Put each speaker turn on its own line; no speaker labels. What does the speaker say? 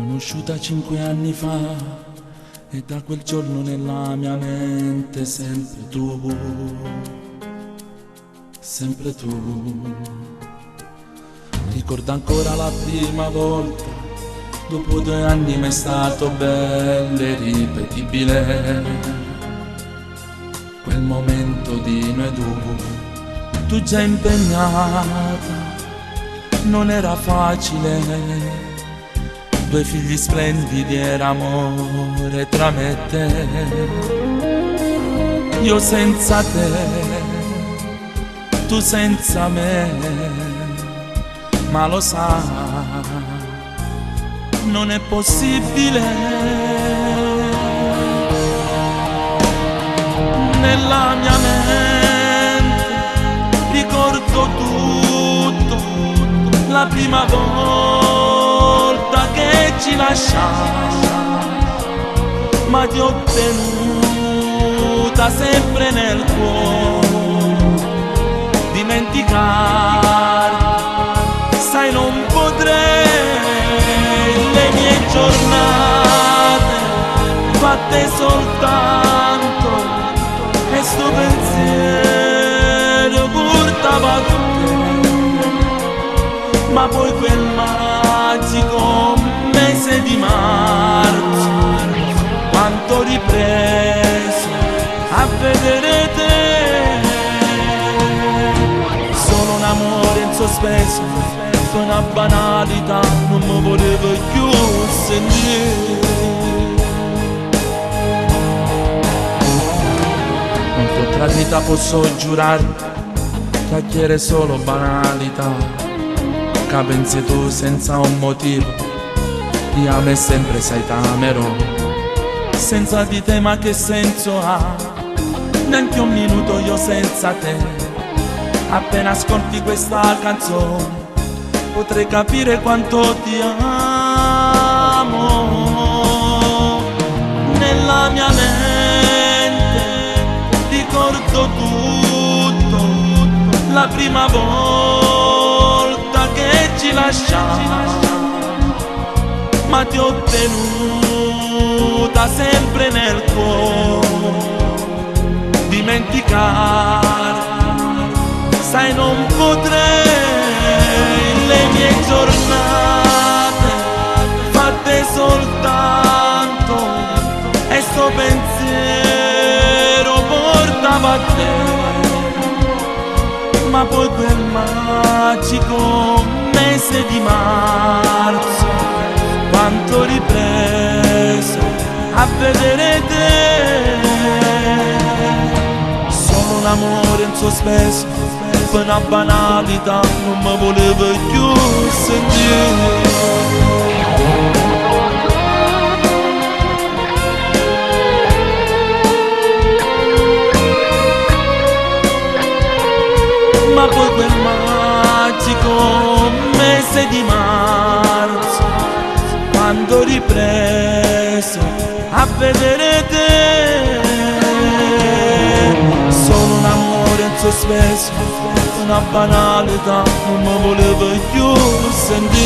Conosciuta 5 anni fa e da quel giorno nella mia mente sempre tu, sempre tu. Ricordo ancora la prima volta, dopo 2 anni ma è stato bello e ripetibile. Quel momento di noi due, tu già impegnata, non era facile. 2 figli splendidi era amore tra me e te. Io senza te, tu senza me, ma lo sai, non è possibile. Nella mia mente ricordo tutto, la prima volta che ci lasciamo, ma ti ho tenuta sempre nel cuore. Dimenticare, sai, non potrei. Le mie giornate fatte soltanto e sto pensiero portava a te. Ma poi quel magico mese di marzo, quanto ho ripreso a vedere te. Solo un amore in sospeso, una banalità, non mi volevo più sentire. Non ti ho tradita, posso giurare, chiacchiere solo banalità. Che pensi tu senza un motivo, io a me sempre sai t'amerò. Senza di te ma che senso ha, neanche un minuto io senza te. Appena ascolti questa canzone potrei capire quanto ti amo. Nella mia mente ricordo tutto, la prima volta che ci lasciamo, ma ti ho tenuta sempre nel cuore. Dimenticare, sai, non potrei. Le mie giornate fatte soltanto e sto pensiero portava a te. Ma poi quel magico mese di marzo, quanto ho ripreso a vedere te. Solo un amore in sospeso, una banalità, non mi volevo più sentire. Ma poi quel magico mese di marzo, quando ho ripreso a vedere te. Solo un amore in sospeso, una banalità, non mi volevo più sentire.